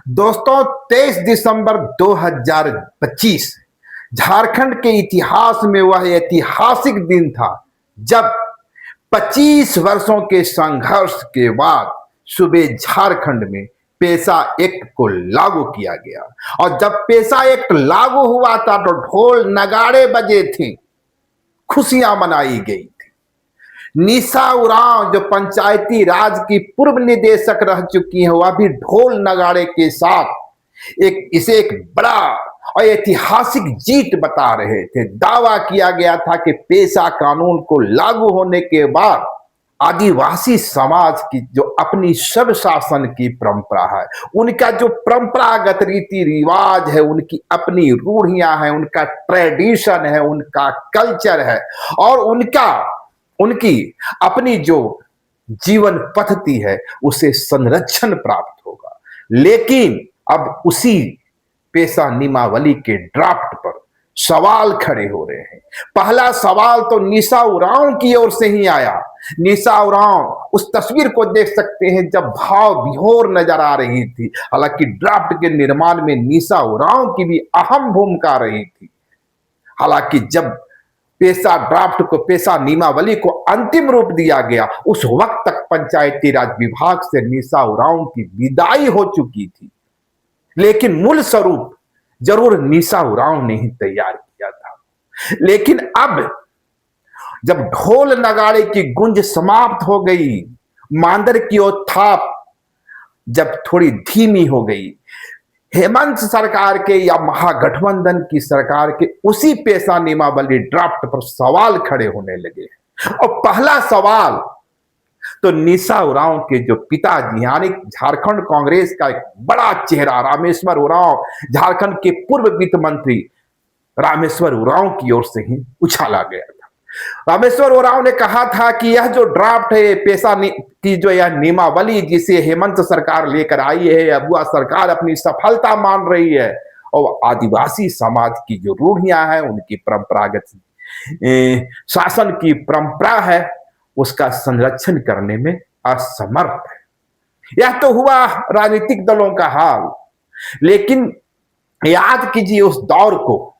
दोस्तों 23 दिसंबर 2025 झारखंड के इतिहास में वह ऐतिहासिक दिन था जब 25 वर्षों के संघर्ष के बाद सूबे झारखंड में पेशा एक्ट को लागू किया गया। और जब पेशा एक्ट लागू हुआ था तो ढोल नगाड़े बजे थे, खुशियां मनाई गई। निशा उरांव जो पंचायती राज की पूर्व निदेशक रह चुकी है, वह भी ढोल नगाड़े के साथ इसे एक बड़ा और ऐतिहासिक जीत बता रहे थे। दावा किया गया था कि पेशा कानून को लागू होने के बाद आदिवासी समाज की जो अपनी सब शासन की परंपरा है, उनका जो परंपरागत रीति रिवाज है, उनकी अपनी रूढ़ियां हैं, उनका ट्रेडिशन है, उनका कल्चर है और उनकी अपनी जो जीवन पद्धति है, उसे संरक्षण प्राप्त होगा। लेकिन अब उसी पेशा नियमावली के ड्राफ्ट पर सवाल खड़े हो रहे हैं। पहला सवाल तो निशा उरांव की ओर से ही आया। निशा उरांव उस तस्वीर को देख सकते हैं जब भाव विभोर नजर आ रही थी। हालांकि ड्राफ्ट के निर्माण में निशा उरांव की भी अहम भूमिका रही थी। हालांकि जब पेशा नियमावली को अंतिम रूप दिया गया, उस वक्त तक पंचायती राज विभाग से निशा उरांव की विदाई हो चुकी थी। लेकिन मूल स्वरूप जरूर निशा उरांव ने ही तैयार किया था। लेकिन अब जब ढोल नगाड़े की गूंज समाप्त हो गई, मांदर की ओर थाप जब थोड़ी धीमी हो गई, हेमंत सरकार के या महागठबंधन की सरकार के उसी पेशा नियमावली ड्राफ्ट पर सवाल खड़े होने लगे। और पहला सवाल तो निशा उरांव के जो पिताजी यानी झारखंड कांग्रेस का एक बड़ा चेहरा रामेश्वर उरांव, झारखंड के पूर्व वित्त मंत्री रामेश्वर उरांव की ओर से ही उछाला गया था। रामेश्वर उरांव ने कहा था कि यह जो ड्राफ्ट है पेशा की जो यह नियमावली जिसे हेमंत सरकार लेकर आई है, अब वह सरकार अपनी सफलता मान रही है और आदिवासी समाज की जो रूढ़ियां हैं, उनकी परंपरागत शासन की परंपरा है, उसका संरक्षण करने में असमर्थ है। यह तो हुआ राजनीतिक दलों का हाल। लेकिन याद कीजिए उस दौर को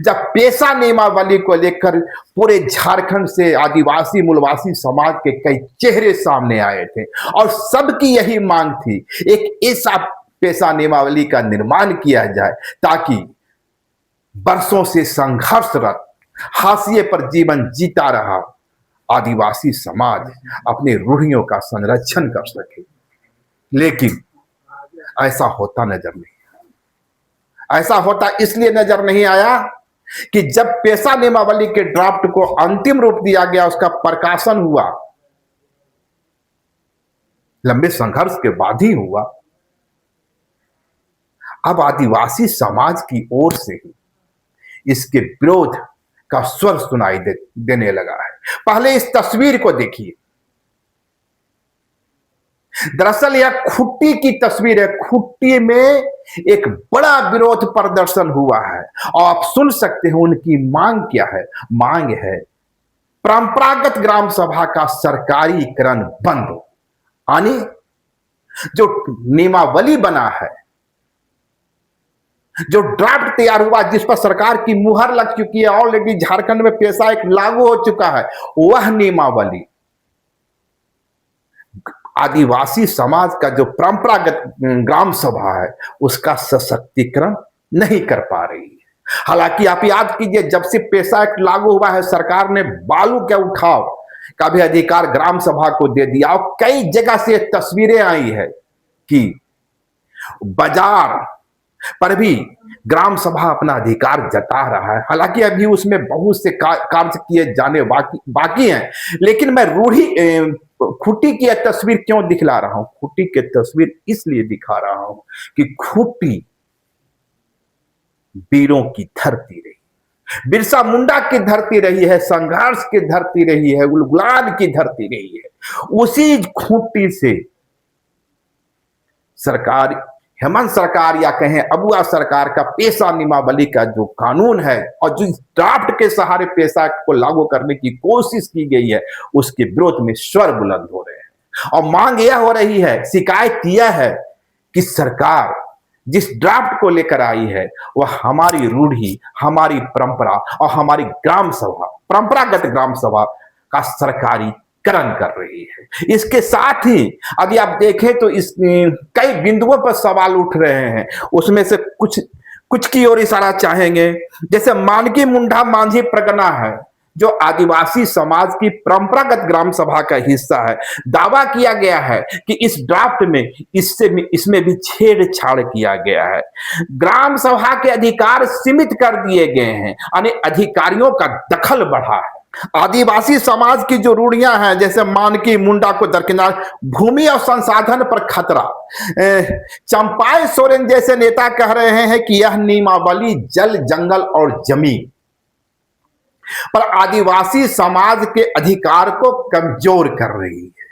जब पेशा नियमावली को लेकर पूरे झारखंड से आदिवासी मूलवासी समाज के कई चेहरे सामने आए थे और सबकी यही मांग थी, एक ऐसा पेशा नियमावली का निर्माण किया जाए ताकि वर्षों से संघर्षरत हाशिए पर जीवन जीता रहा आदिवासी समाज अपने रूढ़ियों का संरक्षण कर सके। लेकिन ऐसा होता नजर नहीं, ऐसा होता इसलिए नजर नहीं आया कि जब पेशा नियमावली के ड्राफ्ट को अंतिम रूप दिया गया, उसका प्रकाशन हुआ, लंबे संघर्ष के बाद ही हुआ। अब आदिवासी समाज की ओर से ही इसके विरोध का स्वर सुनाई देने लगा है। पहले इस तस्वीर को देखिए। दरअसल यह खुट्टी की तस्वीर है। खुट्टी में एक बड़ा विरोध प्रदर्शन हुआ है और आप सुन सकते हैं उनकी मांग क्या है। मांग है परंपरागत ग्राम सभा का सरकारीकरण बंद हो, यानी जो नियमावली बना है, जो ड्राफ्ट तैयार हुआ, जिस पर सरकार की मुहर लग चुकी है, ऑलरेडी झारखंड में पेशा एक लागू हो चुका है, वह नियमावली आदिवासी समाज का जो परंपरागत ग्राम सभा है उसका सशक्तिकरण नहीं कर पा रही है। हालांकि आप याद कीजिए जब से पेशा एक्ट लागू हुआ है, सरकार ने बालू के उठाव का भी अधिकार ग्राम सभा को दे दिया और कई जगह से तस्वीरें आई है कि बाजार पर भी ग्राम सभा अपना अधिकार जता रहा है। हालांकि अभी उसमें बहुत से कार्य किए जाने बाकी हैं। लेकिन मैं खुट्टी की तस्वीर क्यों दिखला रहा हूं? खुट्टी की तस्वीर इसलिए दिखा रहा हूं कि खुट्टी वीरों की धरती रही, बिरसा मुंडा की धरती रही है, संघर्ष की धरती रही है, गुलाब की धरती रही है। उसी खुट्टी से सरकार, हेमंत सरकार या कहें अबुआ सरकार का पेशा नियमावली का जो कानून है और जो ड्राफ्ट के सहारे पेशा को लागू करने की कोशिश की गई है, उसके विरोध में स्वर बुलंद हो रहे हैं और मांग यह हो रही है, शिकायत यह है कि सरकार जिस ड्राफ्ट को लेकर आई है वह हमारी रूढ़ी, हमारी परंपरा और हमारी ग्राम सभा, परंपरागत ग्राम सभा का सरकारीकरण कर रही है। इसके साथ ही यदि आप देखें तो इस कई बिंदुओं पर सवाल उठ रहे हैं, उसमें से कुछ कुछ की ओर इशारा चाहेंगे। जैसे मानकी मुंडा मांझी परगना है, जो आदिवासी समाज की परंपरागत ग्राम सभा का हिस्सा है। दावा किया गया है कि इस ड्राफ्ट में इसमें भी छेड़छाड़ किया गया है। ग्राम सभा के अधिकार सीमित कर दिए गए हैं, यानी अधिकारियों का दखल बढ़ा है। आदिवासी समाज की जो रूढ़ियां हैं, जैसे मानकी मुंडा को दरकिनार, भूमि और संसाधन पर खतरा। चंपाई सोरेन जैसे नेता कह रहे हैं कि यह नियमावली जल, जंगल और जमीन पर आदिवासी समाज के अधिकार को कमजोर कर रही है।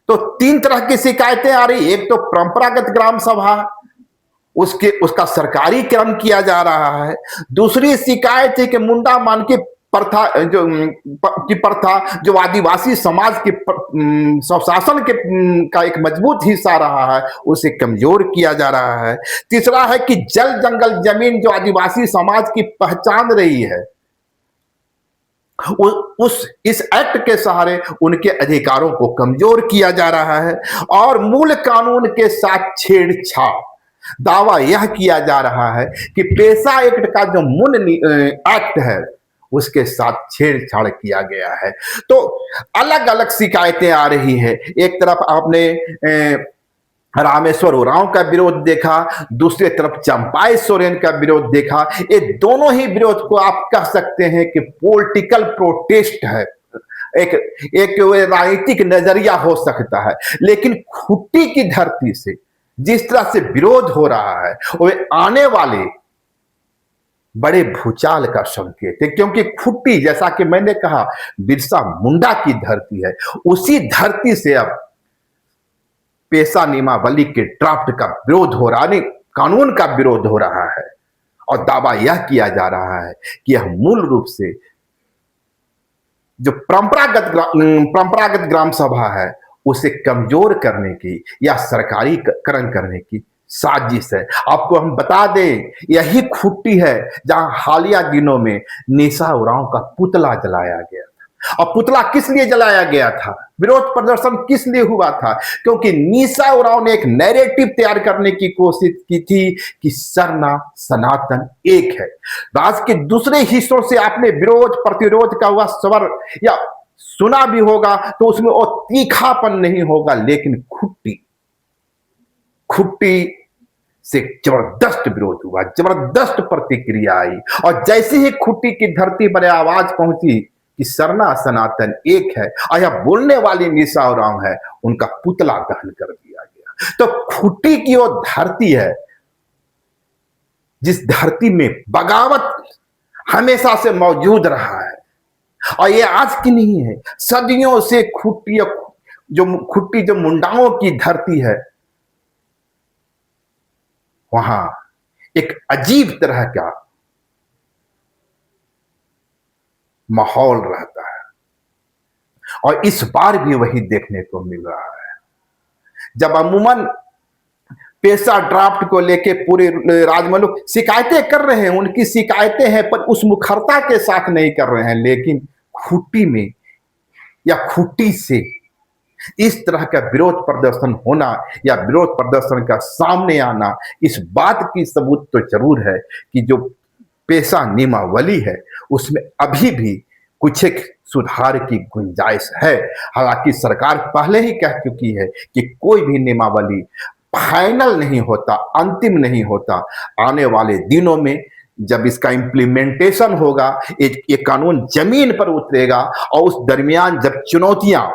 तो तीन तरह की शिकायतें आ रही। एक तो परंपरागत ग्राम सभा, उसका सरकारीकरण किया जा रहा है। दूसरी शिकायत है कि मुंडा मान की प्रथा जो आदिवासी समाज के स्वशासन के का एक मजबूत हिस्सा रहा है, उसे कमजोर किया जा रहा है। तीसरा है कि जल, जंगल, जमीन जो आदिवासी समाज की पहचान रही है, इस एक्ट के सहारे उनके अधिकारों को कमजोर किया जा रहा है। और मूल कानून के साथ छेड़छाड़। दावा यह किया जा रहा है कि पेशा एक्ट का जो मूल एक्ट है, उसके साथ छेड़छाड़ किया गया है। तो अलग अलग शिकायतें आ रही है। एक तरफ आपने रामेश्वर उरांव का विरोध देखा, दूसरी तरफ चंपाई सोरेन का विरोध देखा। ये दोनों ही विरोध को आप कह सकते हैं कि पॉलिटिकल प्रोटेस्ट है, एक राजनीतिक नजरिया हो सकता है। लेकिन खुट्टी की धरती से जिस तरह से विरोध हो रहा है, वो आने वाले बड़े भूचाल का संकेत है। क्योंकि खुट्टी, जैसा कि मैंने कहा, बिरसा मुंडा की धरती है। उसी धरती से अब पेशा नियमावली के ड्राफ्ट का विरोध हो रहा है, कानून का विरोध हो रहा है। और दावा यह किया जा रहा है कि यह मूल रूप से जो परंपरागत ग्राम सभा है, उसे कमजोर करने की या सरकारीकरण करने की साजिश है। आपको हम बता दें, यही खुट्टी है जहां हालिया दिनों में निशा उरांव का पुतला जलाया गया था। और पुतला किस लिए जलाया गया था, विरोध प्रदर्शन किस लिए हुआ था? क्योंकि निशा उरांव ने एक नैरेटिव तैयार करने की कोशिश की थी कि सरना सनातन एक है। राज्य के दूसरे हिस्सों से आपने विरोध प्रतिरोध का हुआ स्वर या सुना भी होगा, तो उसमें वो तीखापन नहीं होगा। लेकिन खुट्टी से जबरदस्त विरोध हुआ, जबरदस्त प्रतिक्रिया आई। और जैसे ही खुट्टी की धरती पर आवाज पहुंची कि सरना सनातन एक है, और यह बोलने वाली निशा उरांव है, उनका पुतला दहन कर दिया गया। तो खुट्टी की वो धरती है जिस धरती में बगावत हमेशा से मौजूद रहा है। और ये आज की नहीं है, सदियों से खुट्टी जो मुंडाओं की धरती है, वहां एक अजीब तरह का माहौल रहता है। और इस बार भी वही देखने को मिल रहा है। जब अमूमन पेशा ड्राफ्ट को लेके पूरे राज्य में लोग शिकायतें कर रहे हैं, उनकी शिकायतें हैं, पर उस मुखरता के साथ नहीं कर रहे हैं। लेकिन खुट्टी में या खुट्टी से इस तरह का विरोध प्रदर्शन होना या विरोध प्रदर्शन का सामने आना, इस बात की सबूत तो जरूर है कि जो पेशा नियमावली है, उसमें अभी भी कुछ एक सुधार की गुंजाइश है। हालांकि सरकार पहले ही कह चुकी है कि कोई भी नियमावली फाइनल नहीं होता, अंतिम नहीं होता। आने वाले दिनों में जब इसका इम्प्लीमेंटेशन होगा, ये कानून जमीन पर उतरेगा, और उस दरमियान जब चुनौतियां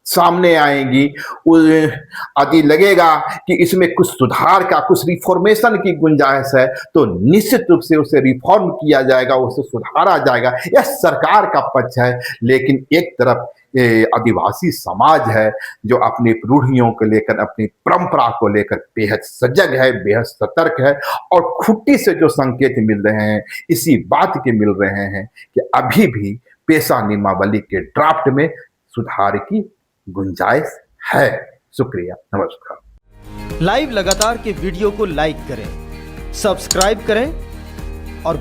सामने आएंगी, यदि लगेगा कि इसमें कुछ सुधार का, कुछ रिफॉर्मेशन की गुंजाइश है, तो निश्चित रूप से उसे रिफॉर्म किया जाएगा, उसे सुधारा जाएगा। यह सरकार का पक्ष है। लेकिन एक तरफ आदिवासी समाज है जो अपनी रूढ़ियों को लेकर, अपनी परंपरा को लेकर बेहद सजग है, बेहद सतर्क है। और खुट्टी से जो संकेत मिल रहे हैं, इसी बात के मिल रहे हैं कि अभी भी पेशा नियमावली के ड्राफ्ट में सुधार की गुंजाइश है। शुक्रिया, नमस्कार। लाइव लगातार के वीडियो को लाइक करें, सब्सक्राइब करें